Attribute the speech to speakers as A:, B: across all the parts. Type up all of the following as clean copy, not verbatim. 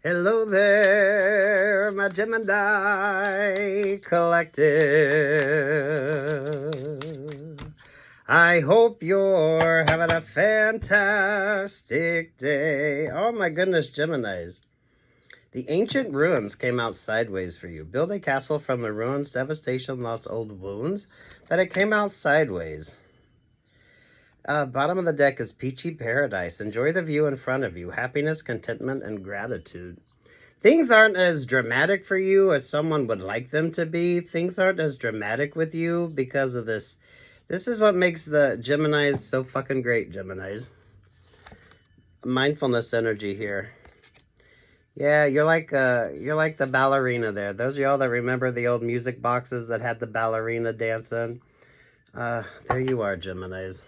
A: Hello there, my Gemini collective. I hope you're having a fantastic day. Oh my goodness, Geminis. The ancient ruins came out sideways for you. Build a castle from the ruins, devastation, lost old wounds. But it came out sideways. Bottom of the deck is Peachy Paradise. Enjoy the view in front of you. Happiness, contentment, and gratitude. Things aren't as dramatic for you as someone would like them to be. Things aren't as dramatic with you because of this. This is what makes the Geminis so fucking great, Geminis. Mindfulness energy here. Yeah, you're like the ballerina there. Those of y'all that remember the old music boxes that had the ballerina dancing. There you are, Geminis.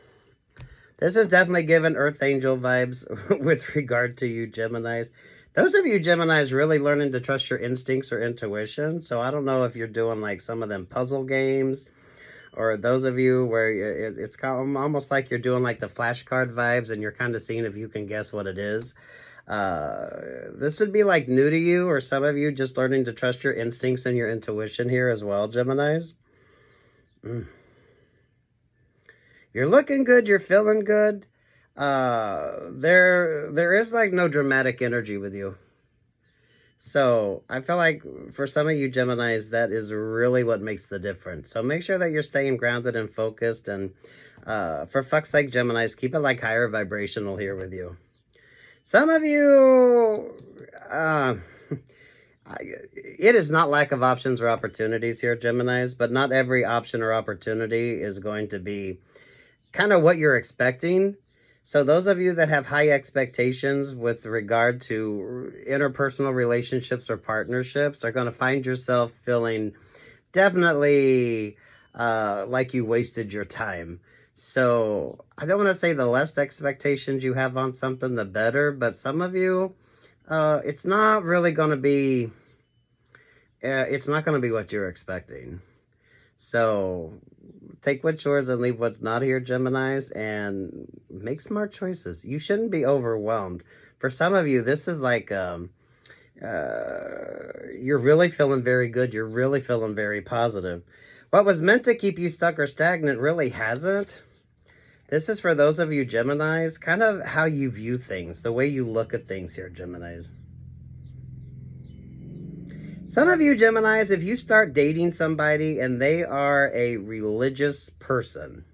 A: This is definitely giving Earth Angel vibes with regard to you, Geminis. Those of you Geminis really learning to trust your instincts or intuition. So I don't know if you're doing like some of them puzzle games, or those of you where it's kind of almost like you're doing like the flashcard vibes and you're kind of seeing if you can guess what it is. This would be like new to you, or some of you just learning to trust your instincts and your intuition here as well, Geminis. You're looking good. You're feeling good. There is like no dramatic energy with you. So I feel like for some of you Geminis, that is really what makes the difference. So make sure that you're staying grounded and focused. And for fuck's sake, Geminis, keep it like higher vibrational here with you. Some of you, it is not lack of options or opportunities here, Geminis, but not every option or opportunity is going to be kind of what you're expecting. So those of you that have high expectations with regard to interpersonal relationships or partnerships are going to find yourself feeling definitely like you wasted your time. So I don't want to say the less expectations you have on something, the better. But some of you, it's not really going to be, it's not going to be what you're expecting. So take what's yours and leave what's not here, Geminis, and make smart choices. You shouldn't be overwhelmed. For some of you, this is like, you're really feeling very good. You're really feeling very positive. What was meant to keep you stuck or stagnant really hasn't. This is for those of you Geminis, kind of how you view things, the way you look at things here, Geminis. Some of you Geminis, if you start dating somebody and they are a religious person,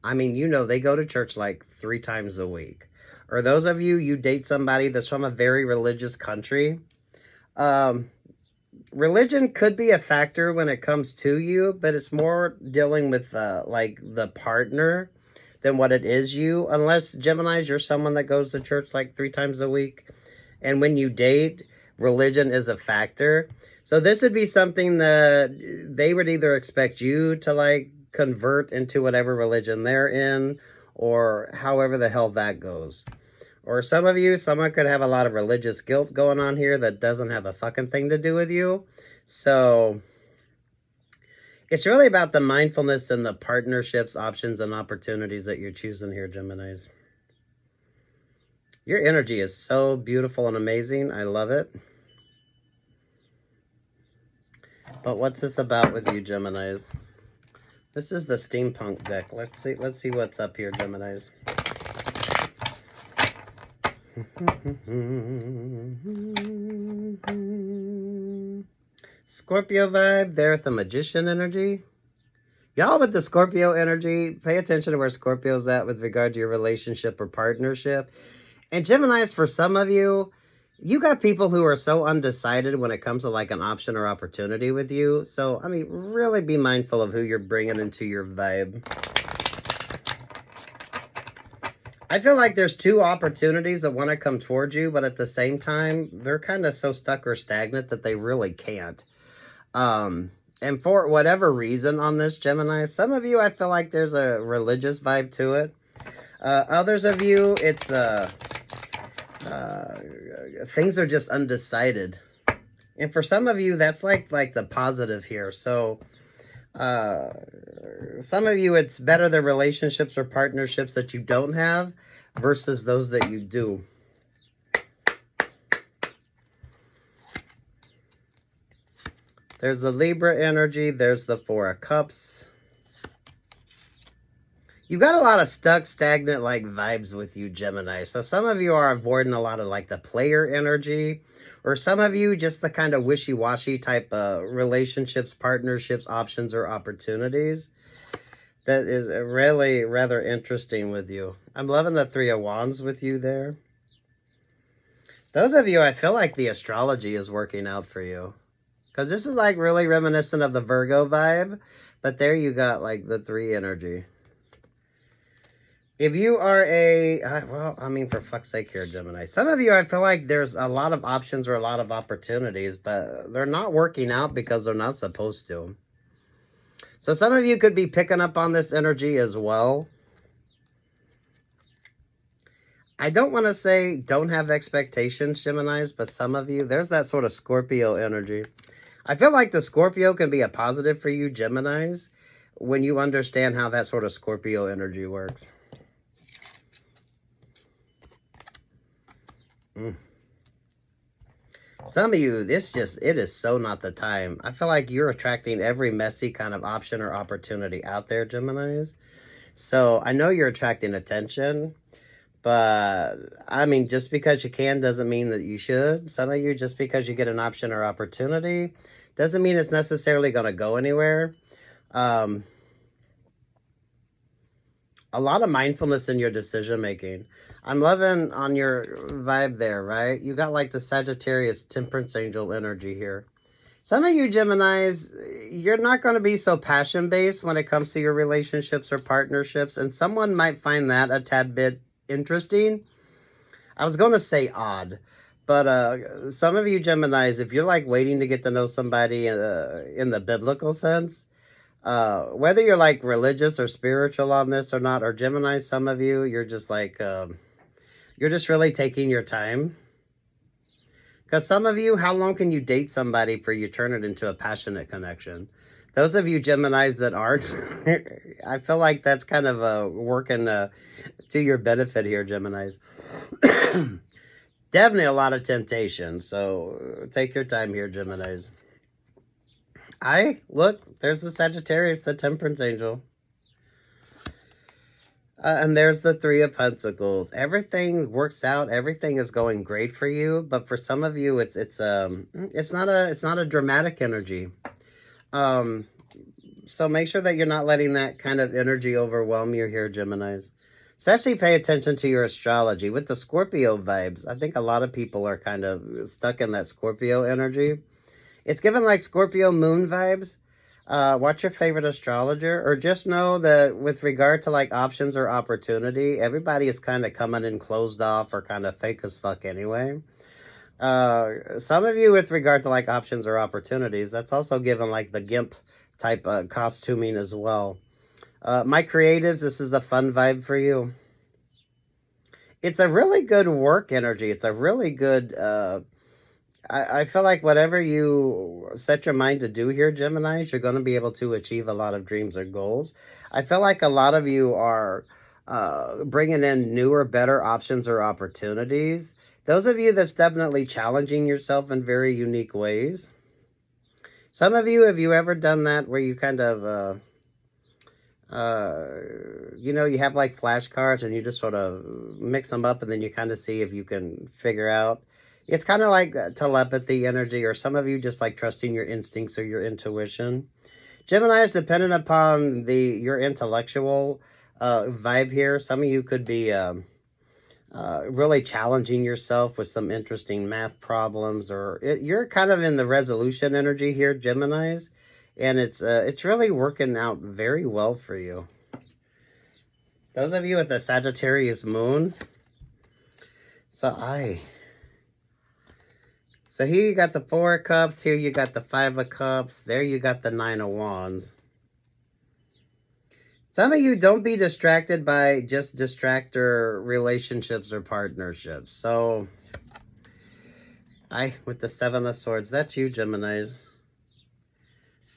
A: I mean, you know, they go to church like 3 times a week. Or those of you, you date somebody that's from a very religious country. Religion could be a factor when it comes to you, but it's more dealing with like the partner than what it is you. Unless, Geminis, you're someone that goes to church like 3 times a week. And when you date, religion is a factor. So this would be something that they would either expect you to like convert into whatever religion they're in, or however the hell that goes. Or some of you, someone could have a lot of religious guilt going on here that doesn't have a fucking thing to do with you. So it's really about the mindfulness and the partnerships, options, and opportunities that you're choosing here, Geminis. Your energy is so beautiful and amazing. I love it. But what's this about with you, Geminis? This is the steampunk deck. Let's see what's up here, Geminis. Scorpio vibe there with the magician energy. Y'all with the Scorpio energy, pay attention to where Scorpio's at with regard to your relationship or partnership. And Geminis, for some of you, you got people who are so undecided when it comes to like an option or opportunity with you. So, I mean, really be mindful of who you're bringing into your vibe. I feel like there's 2 opportunities that want to come towards you, but at the same time, they're kind of so stuck or stagnant that they really can't. And for whatever reason on this, Gemini, some of you, I feel like there's a religious vibe to it. Others of you, it's things are just undecided. And for some of you, that's like the positive here. So some of you, it's better the relationships or partnerships that you don't have versus those that you do. There's the Libra energy. There's the Four of Cups. You got a lot of stuck, stagnant, like, vibes with you, Gemini. So some of you are avoiding a lot of, like, the player energy. Or some of you, just the kind of wishy-washy type of relationships, partnerships, options, or opportunities. That is really rather interesting with you. I'm loving the Three of Wands with you there. Those of you, I feel like the astrology is working out for you. Because this is, like, really reminiscent of the Virgo vibe. But there you got, like, the 3 energy. If you are well, I mean, for fuck's sake here, Gemini. Some of you, I feel like there's a lot of options or a lot of opportunities, but they're not working out because they're not supposed to. So some of you could be picking up on this energy as well. I don't want to say don't have expectations, Geminis, but some of you, there's that sort of Scorpio energy. I feel like the Scorpio can be a positive for you, Geminis, when you understand how that sort of Scorpio energy works. Some of you, it is so not the time. I feel like you're attracting every messy kind of option or opportunity out there, Geminis. So I know you're attracting attention, but I mean, just because you can doesn't mean that you should. Some of you, just because you get an option or opportunity, doesn't mean it's necessarily going to go anywhere. A lot of mindfulness in your decision making. I'm loving on your vibe there, right? You got like the Sagittarius Temperance Angel energy here. Some of you Geminis, you're not going to be so passion-based when it comes to your relationships or partnerships, and someone might find that a tad bit interesting. I was going to say odd, but some of you Geminis, if you're like waiting to get to know somebody in the biblical sense, whether you're like religious or spiritual on this or not, or Gemini, some of you, you're just like, you're just really taking your time. Because some of you, how long can you date somebody for you turn it into a passionate connection? Those of you Geminis that aren't, I feel like that's kind of working to your benefit here, Geminis. Definitely a lot of temptation. So take your time here, Geminis. Look, there's the Sagittarius, the Temperance Angel. And there's the Three of Pentacles. Everything works out. Everything is going great for you. But for some of you, it's not a dramatic energy. So make sure that you're not letting that kind of energy overwhelm you here, Geminis. Especially pay attention to your astrology. With the Scorpio vibes, I think a lot of people are kind of stuck in that Scorpio energy. It's given like Scorpio moon vibes. Watch your favorite astrologer, or just know that with regard to like options or opportunity, everybody is kind of coming in closed off or kind of fake as fuck anyway. Some of you with regard to like options or opportunities, that's also given like the GIMP type costuming as well. My creatives, this is a fun vibe for you. It's a really good work energy. It's a really good... I feel like whatever you set your mind to do here, Geminis, you're going to be able to achieve a lot of dreams or goals. I feel like a lot of you are bringing in newer, better options or opportunities. Those of you that's definitely challenging yourself in very unique ways. Some of you, have you ever done that where you kind of, you know, you have like flashcards and you just sort of mix them up and then you kind of see if you can figure out. It's kind of like telepathy energy, or some of you just like trusting your instincts or your intuition. Gemini is dependent upon your intellectual vibe here. Some of you could be really challenging yourself with some interesting math problems, or you're kind of in the resolution energy here, Geminis, and it's really working out very well for you. Those of you with the Sagittarius moon, So here you got the Four of Cups. Here you got the Five of Cups. There you got the Nine of Wands. Some of you, don't be distracted by just distractor relationships or partnerships. So, with the Seven of Swords, that's you, Geminis.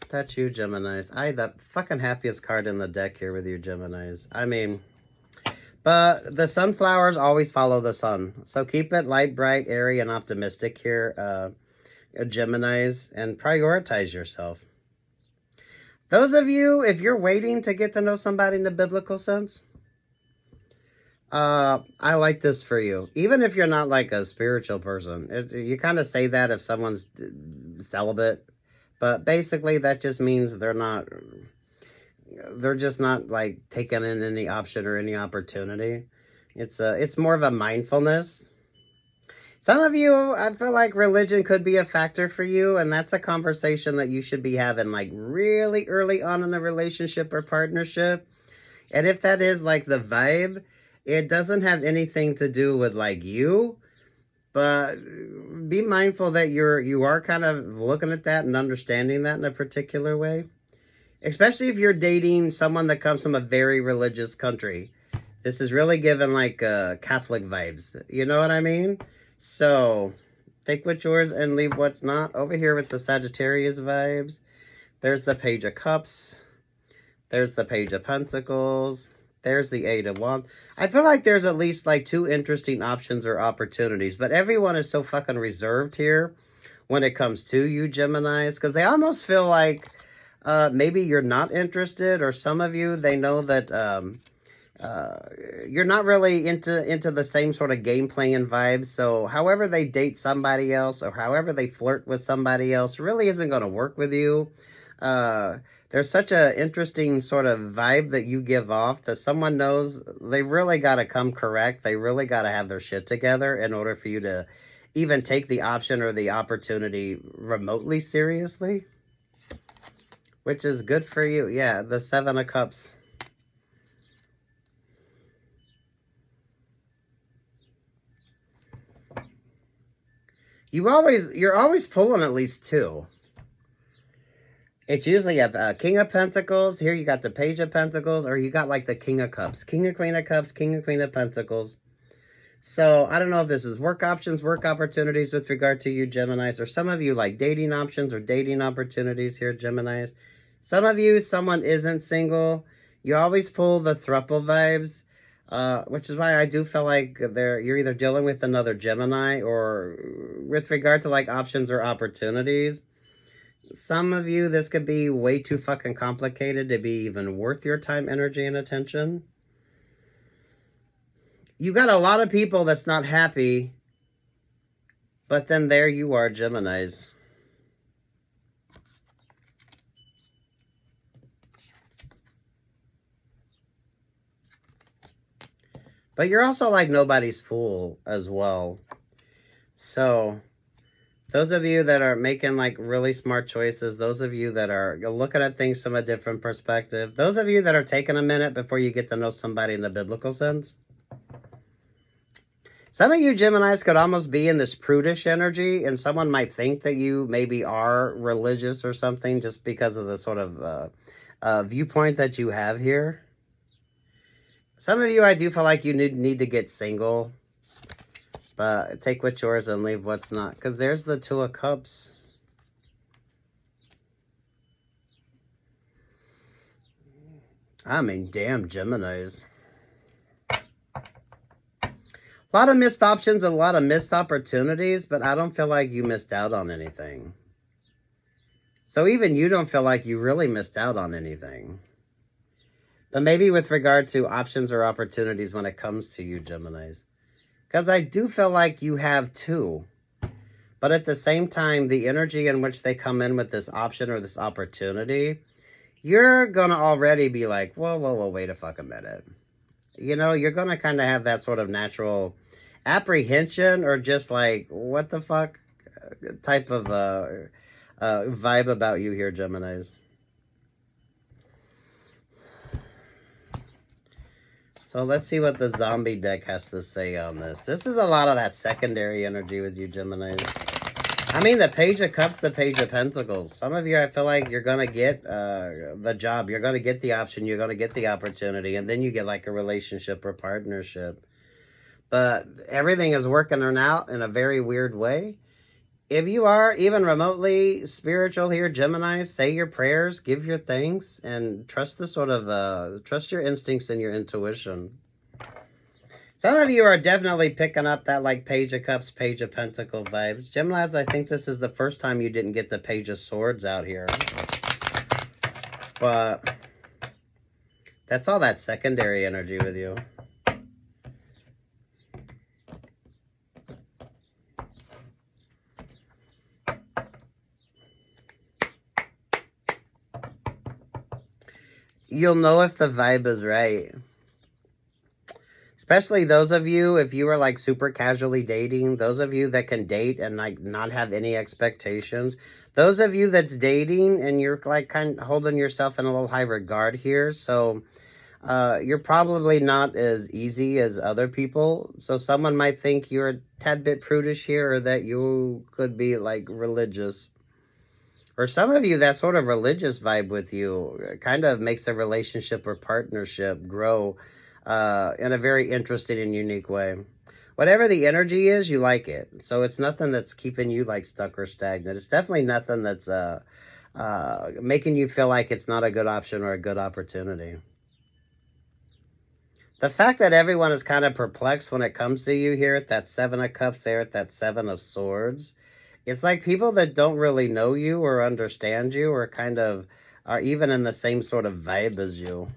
A: That's you, Geminis. The fucking happiest card in the deck here with you, Geminis. I mean... But the sunflowers always follow the sun. So keep it light, bright, airy, and optimistic here. Geminis, and prioritize yourself. Those of you, if you're waiting to get to know somebody in the biblical sense, I like this for you. Even if you're not like a spiritual person, you kind of say that if someone's celibate, but basically that just means they're just not like taking in any option or any opportunity. It's more of a mindfulness. Some of you, I feel like religion could be a factor for you, and that's a conversation that you should be having like really early on in the relationship or partnership. And if that is like the vibe, it doesn't have anything to do with like you, but be mindful that you are kind of looking at that and understanding that in a particular way. Especially if you're dating someone that comes from a very religious country. This is really given like Catholic vibes. You know what I mean? So, take what's yours and leave what's not. Over here with the Sagittarius vibes, there's the Page of Cups. There's the Page of Pentacles. There's the Eight of Wands. I feel like there's at least like 2 interesting options or opportunities, but everyone is so fucking reserved here when it comes to you, Geminis, because they almost feel like maybe you're not interested, or some of you, they know that you're not really into the same sort of game playing vibes. So however they date somebody else or however they flirt with somebody else really isn't going to work with you. There's such an interesting sort of vibe that you give off that someone knows they really got to come correct. They really got to have their shit together in order for you to even take the option or the opportunity remotely seriously, which is good for you. Yeah, the Seven of Cups. You're always pulling at least 2. It's usually a King of Pentacles. Here you got the Page of Pentacles, or you got like the King of Cups. King of Queen of Cups, King of Queen of Pentacles. So I don't know if this is work options, work opportunities with regard to you, Geminis, or some of you like dating options or dating opportunities here, Geminis. Some of you, someone isn't single. You always pull the throuple vibes. Which is why I do feel like you're either dealing with another Gemini, or with regard to like options or opportunities. Some of you, this could be way too fucking complicated to be even worth your time, energy, and attention. You got a lot of people that's not happy, but then there you are, Geminis. But you're also like nobody's fool as well. So, those of you that are making like really smart choices, those of you that are looking at things from a different perspective, those of you that are taking a minute before you get to know somebody in the biblical sense. Some of you Geminis could almost be in this prudish energy, and someone might think that you maybe are religious or something just because of the sort of viewpoint that you have here. Some of you, I do feel like you need to get single. But take what's yours and leave what's not. Because there's the Two of Cups. I mean, damn, Geminis. A lot of missed options, a lot of missed opportunities, but I don't feel like you missed out on anything. So even you don't feel like you really missed out on anything. But maybe with regard to options or opportunities when it comes to you, Geminis. Because I do feel like you have 2. But at the same time, the energy in which they come in with this option or this opportunity, you're going to already be like, whoa, wait a fucking minute. You know, you're going to kind of have that sort of natural apprehension, or just like, what the fuck type of vibe about you here, Geminis. So let's see what the zombie deck has to say on this. This is a lot of that secondary energy with you, Geminis. I mean, the Page of Cups, the Page of Pentacles. Some of you, I feel like you're going to get the job. You're going to get the option. You're going to get the opportunity. And then you get like a relationship or partnership. But everything is working out in a very weird way. If you are even remotely spiritual here, Gemini, say your prayers, give your thanks, and trust the sort of, trust your instincts and your intuition. Some of you are definitely picking up that like Page of Cups, Page of Pentacle vibes. Geminis, I think this is the first time you didn't get the Page of Swords out here. But that's all that secondary energy with you. You'll know if the vibe is right. Especially those of you, if you are like super casually dating, those of you that can date and like not have any expectations, those of you that's dating and you're like kind of holding yourself in a little high regard here. So you're probably not as easy as other people. So someone might think you're a tad bit prudish here, or that you could be like religious. For some of you, that sort of religious vibe with you kind of makes the relationship or partnership grow in a very interesting and unique way. Whatever the energy is, you like it. So it's nothing that's keeping you like stuck or stagnant. It's definitely nothing that's making you feel like it's not a good option or a good opportunity. The fact that everyone is kind of perplexed when it comes to you here at that Seven of Cups, there at that Seven of Swords. It's like people that don't really know you or understand you or kind of are even in the same sort of vibe as you.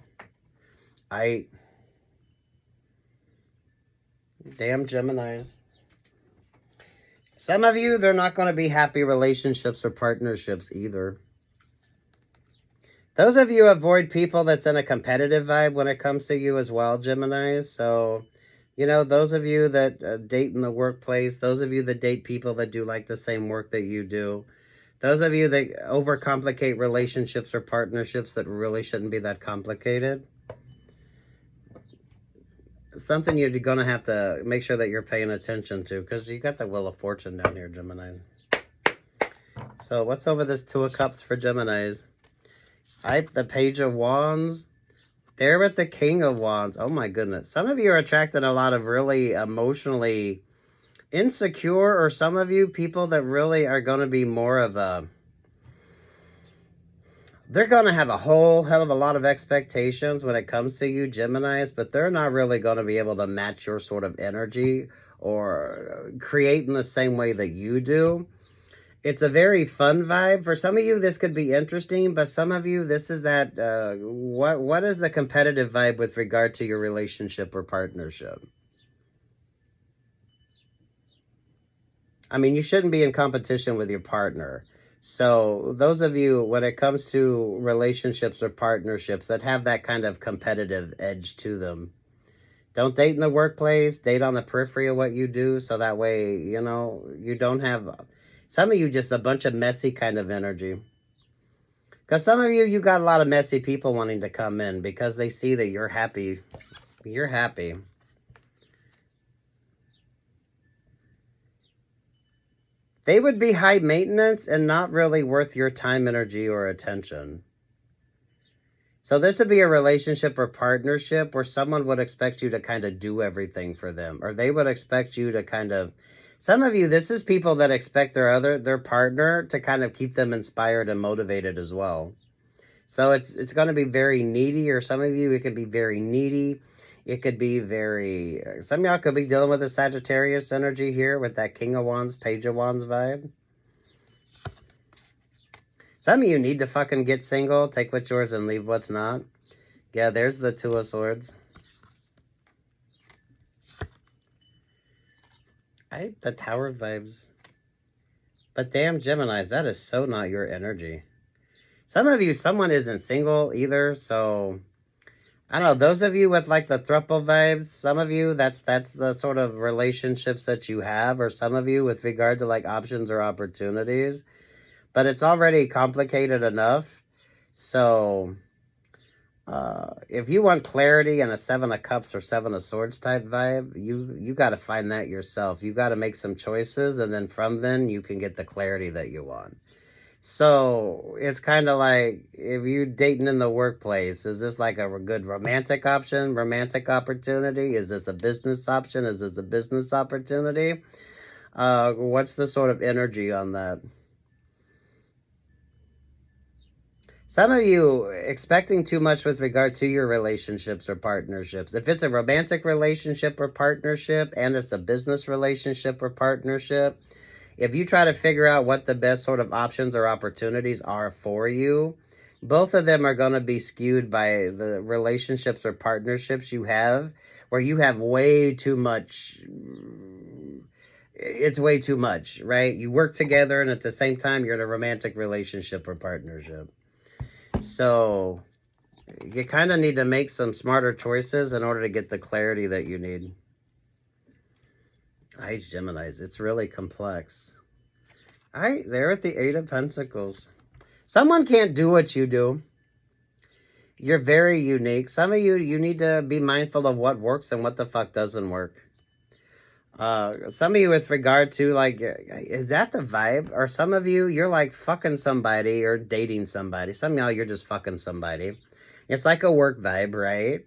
A: Damn Geminis. Some of you, they're not going to be happy relationships or partnerships either. Those of you avoid people that's in a competitive vibe when it comes to you as well, Geminis. So, you know, those of you that date in the workplace, those of you that date people that do like the same work that you do, those of you that overcomplicate relationships or partnerships that really shouldn't be that complicated, something you're going to have to make sure that you're paying attention to, because you got the Wheel of Fortune down here, Gemini. So what's over this Two of Cups for Geminis? The Page of Wands. There with the King of Wands. Oh my goodness. Some of you are attracting a lot of really emotionally insecure, or some of you people that really are going to be more of a... They're going to have a whole hell of a lot of expectations when it comes to you, Geminis, but they're not really going to be able to match your sort of energy or create in the same way that you do. It's a very fun vibe. For some of you, this could be interesting, but some of you, this is that, what is the competitive vibe with regard to your relationship or partnership? I mean, you shouldn't be in competition with your partner. So those of you, when it comes to relationships or partnerships that have that kind of competitive edge to them, don't date in the workplace, date on the periphery of what you do. So that way, you know, you don't have... Some of you just a bunch of messy kind of energy. Because some of you, you got a lot of messy people wanting to come in because they see that you're happy. You're happy. They would be high maintenance and not really worth your time, energy, or attention. So this would be a relationship or partnership where someone would expect you to kind of do everything for them. Or they would expect you to kind of... Some of you, this is people that expect their partner to kind of keep them inspired and motivated as well. So it's going to be very needy, or some of you, it could be very needy. It could be very... Some of y'all could be dealing with a Sagittarius energy here with that King of Wands, Page of Wands vibe. Some of you need to fucking get single, take what's yours and leave what's not. Yeah, there's the Two of Swords. The Tower vibes. But damn, Geminis, that is so not your energy. Some of you, someone isn't single either, so... I don't know, those of you with like the throuple vibes, some of you, that's the sort of relationships that you have, or some of you with regard to like options or opportunities. But it's already complicated enough. So... if you want clarity and a Seven of Cups or Seven of Swords type vibe, you got to find that yourself. You got to make some choices, and then from then you can get the clarity that you want. So it's kind of like, if you're dating in the workplace, is this like a good romantic option, romantic opportunity? Is this a business option? Is this a business opportunity? What's the sort of energy on that? Some of you expecting too much with regard to your relationships or partnerships. If it's a romantic relationship or partnership, and it's a business relationship or partnership, if you try to figure out what the best sort of options or opportunities are for you, both of them are going to be skewed by the relationships or partnerships you have, where you have way too much. It's way too much, right? You work together, and at the same time, you're in a romantic relationship or partnership. So you kind of need to make some smarter choices in order to get the clarity that you need. All right, Geminis, it's really complex. All right, there at the Eight of Pentacles. Someone can't do what you do. You're very unique. Some of you need to be mindful of what works and what the fuck doesn't work. Some of you with regard to, like, is that the vibe? Or some of you, you're like fucking somebody or dating somebody. Some of y'all, you're just fucking somebody. It's like a work vibe, right?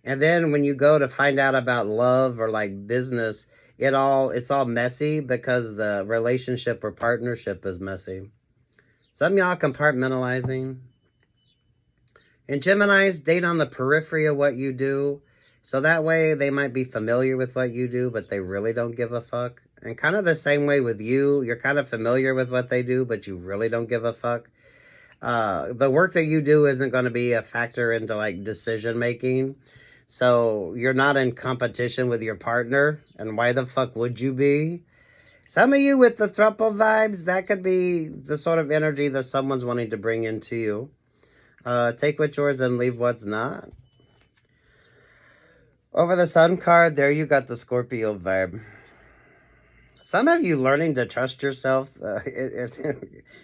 A: And then when you go to find out about love or like business, it's all messy because the relationship or partnership is messy. Some of y'all compartmentalizing. And Geminis, date on the periphery of what you do. So that way they might be familiar with what you do, but they really don't give a fuck. And kind of the same way with you. You're kind of familiar with what they do, but you really don't give a fuck. The work that you do isn't going to be a factor into like decision making. So you're not in competition with your partner. And why the fuck would you be? Some of you with the throuple vibes, that could be the sort of energy that someone's wanting to bring into you. Take what's yours and leave what's not. Over the Sun card, there you got the Scorpio vibe. Some of you learning to trust yourself.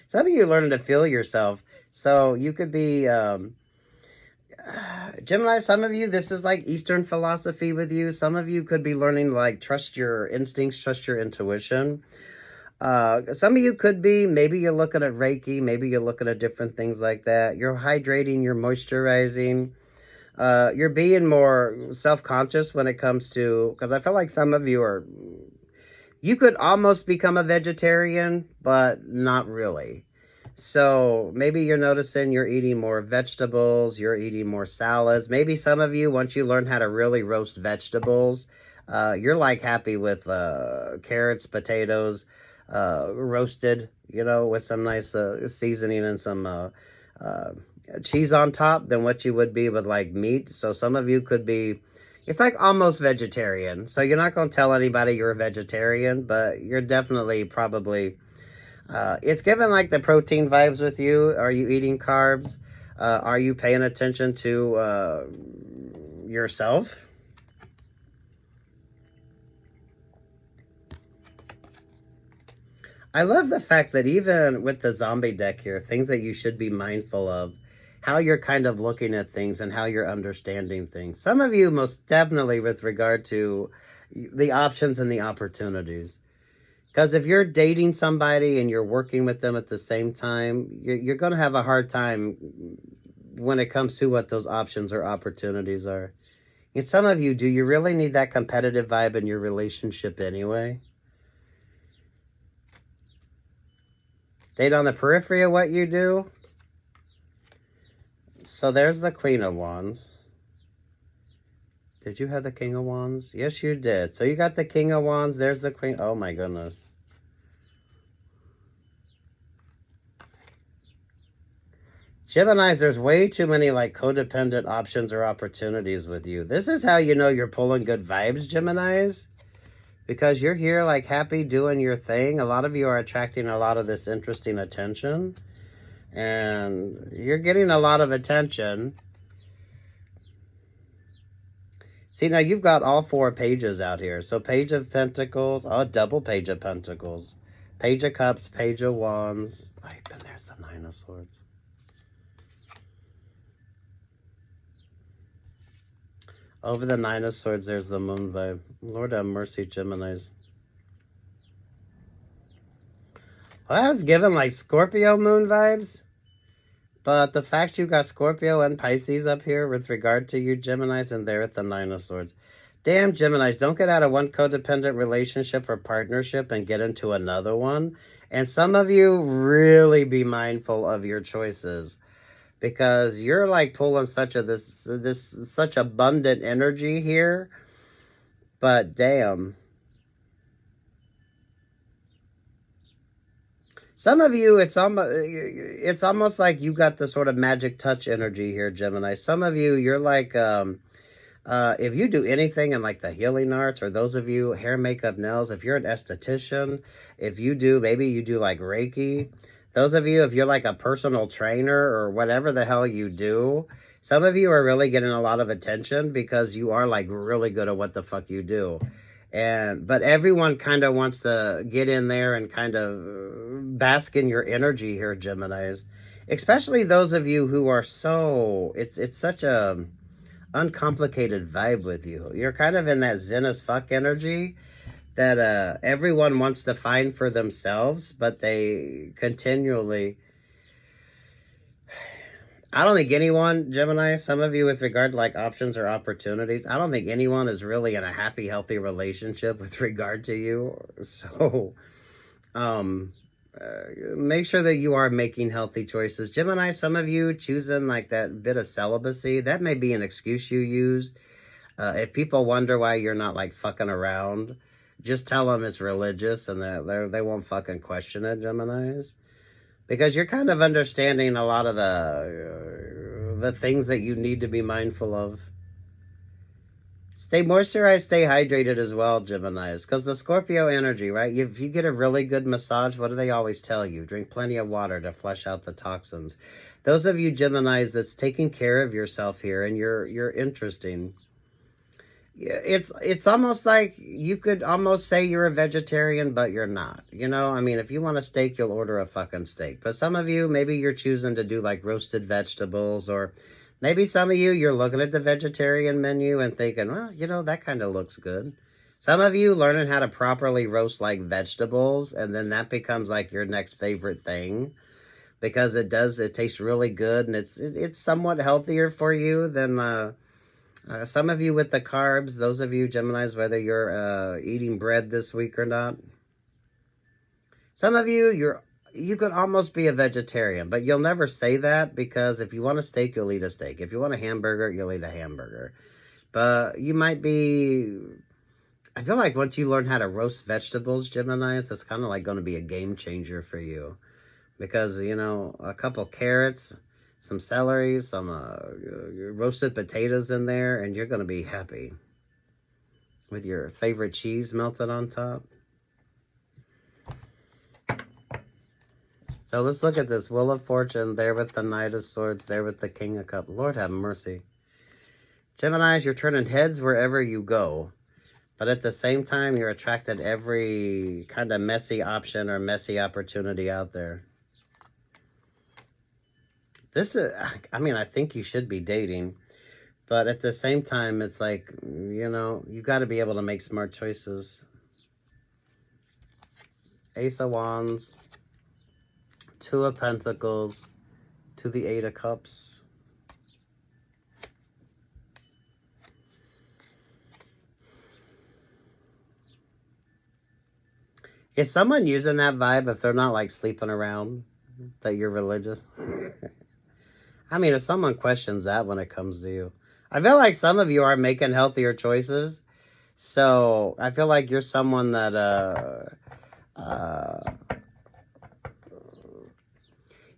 A: Some of you learning to feel yourself. So you could be... Gemini, some of you, this is like Eastern philosophy with you. Some of you could be learning to like trust your instincts, trust your intuition. Some of you could be, maybe you're looking at Reiki, maybe you're looking at different things like that. You're hydrating, you're moisturizing. You're being more self-conscious when it comes to, because I feel like some of you you could almost become a vegetarian, but not really. So maybe you're noticing you're eating more vegetables, you're eating more salads. Maybe some of you, once you learn how to really roast vegetables, you're like happy with carrots, potatoes, roasted, with some nice seasoning and some cheese on top than what you would be with like meat. So some of you could be, it's like almost vegetarian. So you're not going to tell anybody you're a vegetarian, but you're definitely probably... it's given like the protein vibes with you. Are you eating carbs? Are you paying attention to yourself? I love the fact that even with the zombie deck here, things that you should be mindful of, how you're kind of looking at things and how you're understanding things. Some of you most definitely with regard to the options and the opportunities. Because if you're dating somebody and you're working with them at the same time, you're going to have a hard time when it comes to what those options or opportunities are. And some of you, do you really need that competitive vibe in your relationship anyway? Date on the periphery of what you do. So there's the Queen of Wands. Did you have the King of Wands? Yes, you did. So you got the King of Wands. There's the Queen. Oh, my goodness. Geminis, there's way too many like codependent options or opportunities with you. This is how you know you're pulling good vibes, Geminis. Because you're here like happy doing your thing. A lot of you are attracting a lot of this interesting attention. And you're getting a lot of attention. See, now you've got all four pages out here. So Page of Pentacles. Oh, double Page of Pentacles. Page of Cups, Page of Wands. Oh, and there's the Nine of Swords. Over the Nine of Swords, there's the Moon vibe. Lord have mercy, Geminis. Well, I was given like Scorpio Moon vibes. But the fact you got Scorpio and Pisces up here with regard to you, Geminis, and there at the Nine of Swords. Damn, Geminis, don't get out of one codependent relationship or partnership and get into another one. And some of you really be mindful of your choices. because you're like pulling such such abundant energy here. But damn. Some of you, it's almost like you got the sort of magic touch energy here, Gemini. Some of you, you're like, if you do anything in like the healing arts, or those of you, hair, makeup, nails, if you're an esthetician, if you do, maybe you do like Reiki, those of you, if you're like a personal trainer or whatever the hell you do, some of you are really getting a lot of attention because you are like really good at what the fuck you do. But everyone kind of wants to get in there and kind of bask in your energy here, Geminis. Especially those of you who are it's such a uncomplicated vibe with you. You're kind of in that zen as fuck energy that everyone wants to find for themselves, but they continually... I don't think anyone, Gemini, some of you with regard to like options or opportunities, I don't think anyone is really in a happy, healthy relationship with regard to you. So, make sure that you are making healthy choices. Gemini, some of you choosing like that bit of celibacy, that may be an excuse you use. If people wonder why you're not like fucking around, just tell them it's religious and they won't fucking question it, Geminis. Because you're kind of understanding a lot of the things that you need to be mindful of. Stay moisturized, stay hydrated as well, Geminis. Because the Scorpio energy, right? If you get a really good massage, what do they always tell you? Drink plenty of water to flush out the toxins. Those of you Geminis that's taking care of yourself here, and you're interesting. It's almost like you could almost say you're a vegetarian, but you're not. You know, I mean, if you want a steak, you'll order a fucking steak. But some of you, maybe you're choosing to do like roasted vegetables, or maybe some of you, you're looking at the vegetarian menu and thinking, well, you know, that kind of looks good. Some of you learning how to properly roast like vegetables, and then that becomes like your next favorite thing because it tastes really good, and it's somewhat healthier for you than some of you with the carbs, those of you Geminis, whether you're eating bread this week or not. Some of you, you could almost be a vegetarian, but you'll never say that because if you want a steak, you'll eat a steak. If you want a hamburger, you'll eat a hamburger. But you might be... I feel like once you learn how to roast vegetables, Geminis, that's kind of like going to be a game changer for you. Because, you know, a couple carrots, some celery, some roasted potatoes in there, and you're going to be happy. With your favorite cheese melted on top. So let's look at this. Wheel of Fortune, there with the Knight of Swords, there with the King of Cups. Lord have mercy. Geminis, you're turning heads wherever you go. But at the same time, you're attracting every kind of messy option or messy opportunity out there. This is, I mean, I think you should be dating, but at the same time, it's like, you know, you got to be able to make smart choices. Ace of Wands, Two of Pentacles, to the Eight of Cups. Is someone using that vibe if they're not like sleeping around that you're religious? I mean, if someone questions that when it comes to you, I feel like some of you are making healthier choices. So I feel like you're someone that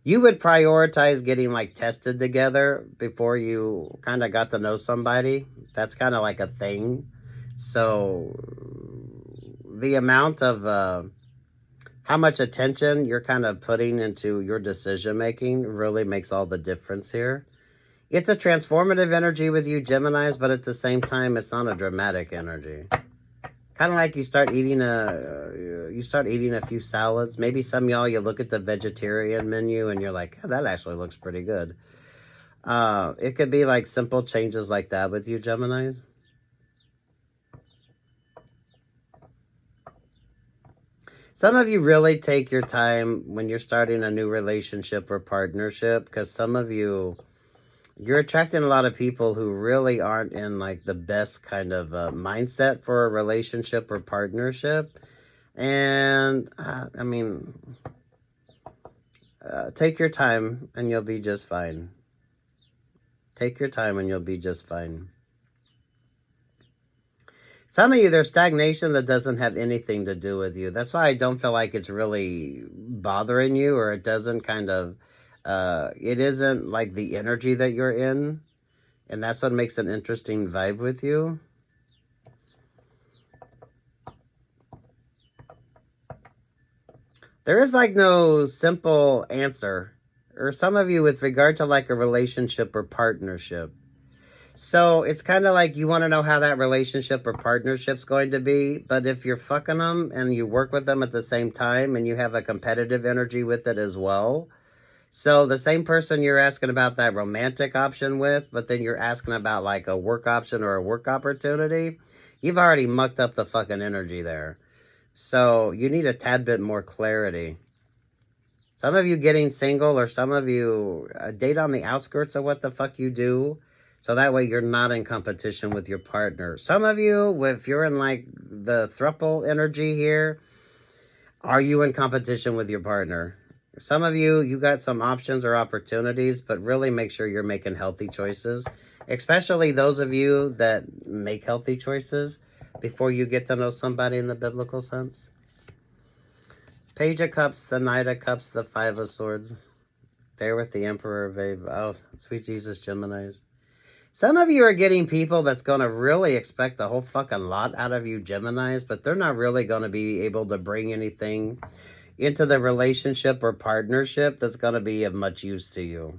A: you would prioritize getting like tested together before you kind of got to know somebody. That's kind of like a thing. So the amount of how much attention you're kind of putting into your decision making really makes all the difference here. It's a transformative energy with you, Geminis, but at the same time, it's not a dramatic energy. Kind of like you start eating a few salads. Maybe some of y'all, you look at the vegetarian menu and you're like, oh, that actually looks pretty good. It could be like simple changes like that with you, Geminis. Some of you really take your time when you're starting a new relationship or partnership, because some of you, you're attracting a lot of people who really aren't in like the best kind of mindset for a relationship or partnership. And I mean, take your time and you'll be just fine. Take your time and you'll be just fine. Some of you, there's stagnation that doesn't have anything to do with you. That's why I don't feel like it's really bothering you, or it doesn't kind of, it isn't like the energy that you're in. And that's what makes an interesting vibe with you. There is like no simple answer. Or some of you with regard to like a relationship or partnership. So it's kind of like you want to know how that relationship or partnership's going to be. But if you're fucking them and you work with them at the same time and you have a competitive energy with it as well. So the same person you're asking about that romantic option with, but then you're asking about like a work option or a work opportunity, you've already mucked up the fucking energy there. So you need a tad bit more clarity. Some of you getting single, or some of you date on the outskirts of what the fuck you do. So that way you're not in competition with your partner. Some of you, if you're in like the throuple energy here, are you in competition with your partner? Some of you, you got some options or opportunities, but really make sure you're making healthy choices. Especially those of you that make healthy choices before you get to know somebody in the biblical sense. Page of Cups, the Knight of Cups, the Five of Swords. There with the Emperor of Abe. Oh, sweet Jesus, Geminis. Some of you are getting people that's going to really expect a whole fucking lot out of you, Geminis, but they're not really going to be able to bring anything into the relationship or partnership that's going to be of much use to you.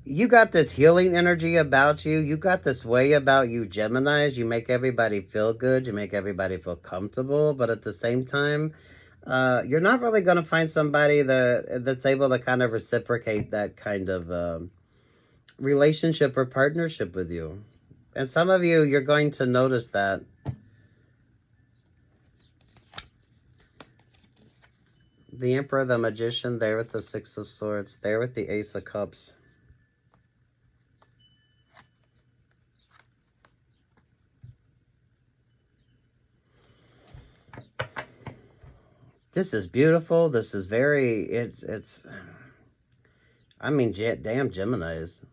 A: You got this healing energy about you. You got this way about you, Geminis. You make everybody feel good. You make everybody feel comfortable. But at the same time, you're not really going to find somebody that's able to kind of reciprocate that kind of relationship or partnership with you. And some of you, you're going to notice that. The Emperor, the Magician, there with the Six of Swords, there with the Ace of Cups. This is beautiful. This is very, I mean, damn Geminis.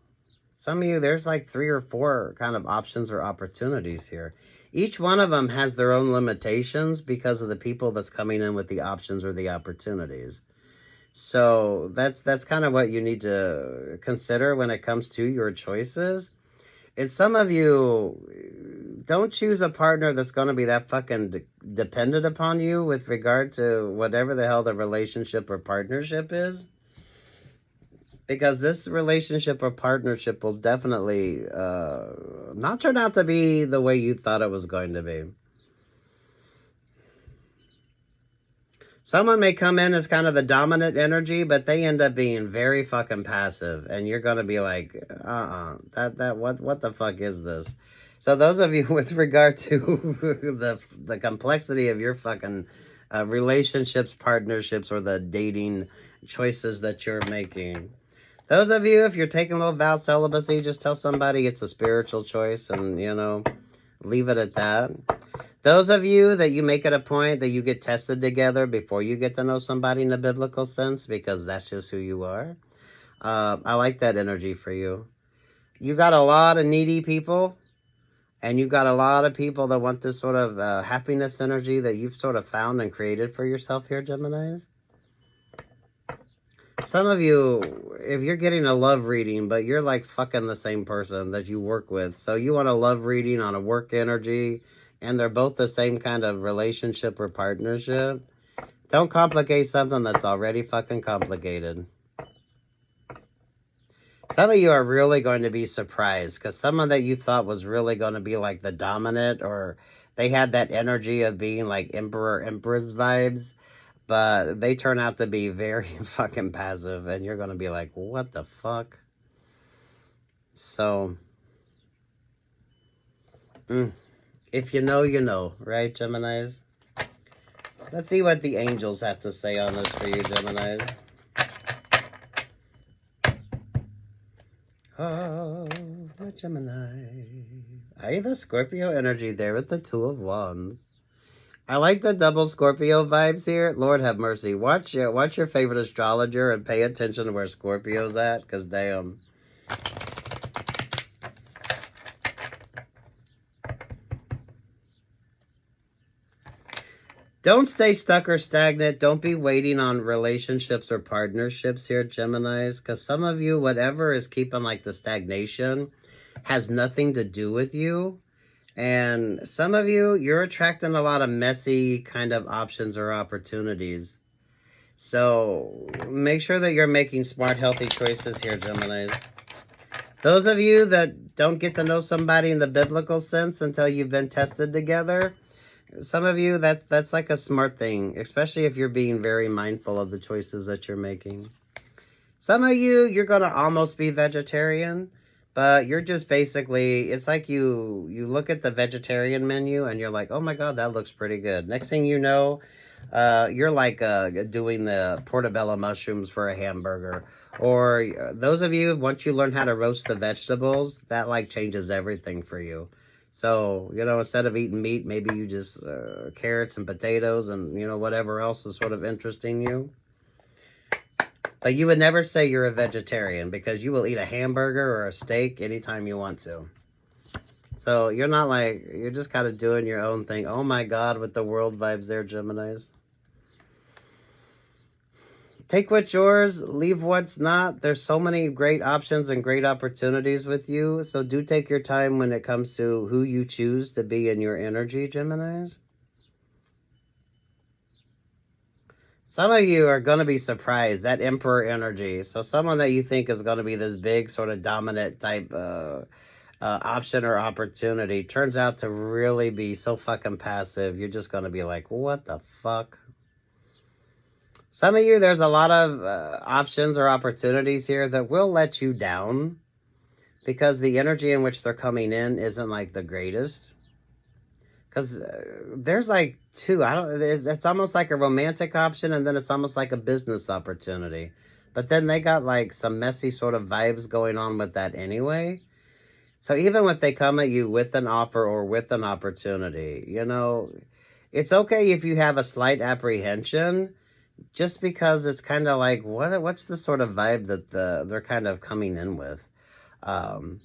A: Some of you, there's like 3 or 4 kind of options or opportunities here. Each one of them has their own limitations because of the people that's coming in with the options or the opportunities. So that's kind of what you need to consider when it comes to your choices. And some of you, don't choose a partner that's going to be that fucking dependent upon you with regard to whatever the hell the relationship or partnership is. Because this relationship or partnership will definitely not turn out to be the way you thought it was going to be. Someone may come in as kind of the dominant energy, but they end up being very fucking passive. And you're going to be like, what the fuck is this? So those of you with regard to the complexity of your fucking relationships, partnerships, or the dating choices that you're making. Those of you, if you're taking a little vow celibacy, just tell somebody it's a spiritual choice and, you know, leave it at that. Those of you that you make it a point that you get tested together before you get to know somebody in a biblical sense, because that's just who you are. I like that energy for you. You got a lot of needy people, and you got a lot of people that want this sort of happiness energy that you've sort of found and created for yourself here, Geminis. Some of you, if you're getting a love reading, but you're like fucking the same person that you work with. So you want a love reading on a work energy, and they're both the same kind of relationship or partnership. Don't complicate something that's already fucking complicated. Some of you are really going to be surprised because someone that you thought was really going to be like the dominant, or they had that energy of being like Emperor, Empress vibes, but they turn out to be very fucking passive, and you're going to be like, what the fuck? So, if you know, you know, right, Geminis? Let's see what the angels have to say on this for you, Geminis. Oh, my Gemini. Hey, the Scorpio energy there with the Two of Wands. I like the double Scorpio vibes here. Lord have mercy. Watch your favorite astrologer and pay attention to where Scorpio's at, because damn. Don't stay stuck or stagnant. Don't be waiting on relationships or partnerships here, Geminis, because some of you, whatever is keeping like the stagnation has nothing to do with you. And some of you, you're attracting a lot of messy kind of options or opportunities. So make sure that you're making smart, healthy choices here, Geminis. Those of you that don't get to know somebody in the biblical sense until you've been tested together, some of you, that's like a smart thing, especially if you're being very mindful of the choices that you're making. Some of you, you're going to almost be vegetarian, but you're just basically, it's like you look at the vegetarian menu and you're like, oh my God, that looks pretty good. Next thing you know, you're like doing the portobello mushrooms for a hamburger. Or those of you, once you learn how to roast the vegetables, that like changes everything for you. So, you know, instead of eating meat, maybe you just carrots and potatoes and, you know, whatever else is sort of interesting you. But you would never say you're a vegetarian because you will eat a hamburger or a steak anytime you want to. So you're not like, you're just kind of doing your own thing. Oh my God, with the world vibes there, Geminis. Take what's yours, leave what's not. There's so many great options and great opportunities with you. So do take your time when it comes to who you choose to be in your energy, Geminis. Some of you are going to be surprised, that Emperor energy. So someone that you think is going to be this big sort of dominant type option or opportunity turns out to really be so fucking passive. You're just going to be like, what the fuck? Some of you, there's a lot of options or opportunities here that will let you down because the energy in which they're coming in isn't like the greatest. Because there's like two, it's almost like a romantic option and then it's almost like a business opportunity. But then they got like some messy sort of vibes going on with that anyway. So even if they come at you with an offer or with an opportunity, you know, it's okay if you have a slight apprehension, just because it's kind of like, what's the sort of vibe that they're kind of coming in with? Doesn't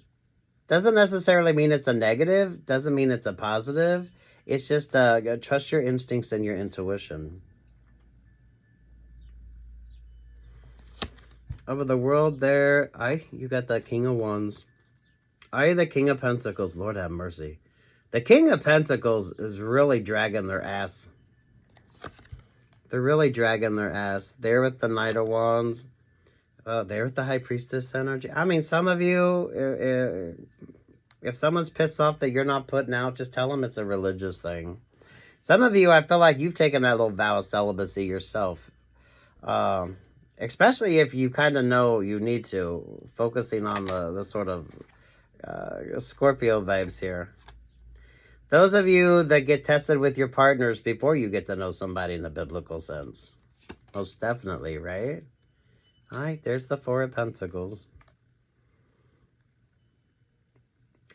A: necessarily mean it's a negative, doesn't mean it's a positive. It's just trust your instincts and your intuition. Over the world there, you got the King of Wands. The King of Pentacles, Lord have mercy. The King of Pentacles is really dragging their ass. They're really dragging their ass. They're with the Knight of Wands. They're with the High Priestess energy. I mean, some of you, if someone's pissed off that you're not putting out, just tell them it's a religious thing. Some of you, I feel like you've taken that little vow of celibacy yourself. Especially if you kind of know you need to. Focusing on the sort of Scorpio vibes here. Those of you that get tested with your partners before you get to know somebody in the biblical sense. Most definitely, right? All right, there's the Four of Pentacles.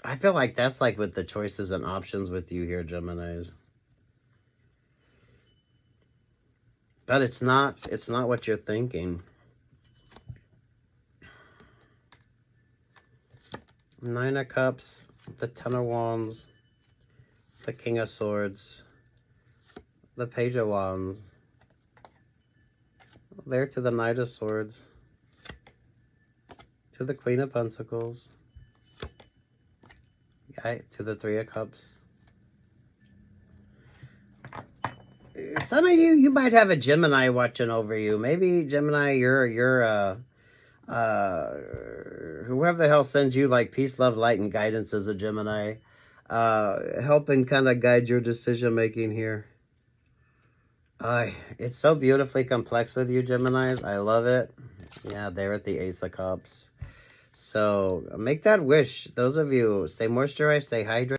A: I feel like that's like with the choices and options with you here, Geminis. But it's not what you're thinking. Nine of Cups, the Ten of Wands, the King of Swords, the Page of Wands, there to the Knight of Swords, to the Queen of Pentacles, to the Three of Cups. Some of you might have a Gemini watching over you. Maybe Gemini, you're whoever the hell sends you like peace, love, light, and guidance as a Gemini. Helping kind of guide your decision making here. It's so beautifully complex with you, Geminis. I love it. Yeah, they're at the Ace of Cups. So make that wish. Those of you, stay moisturized, stay hydrated.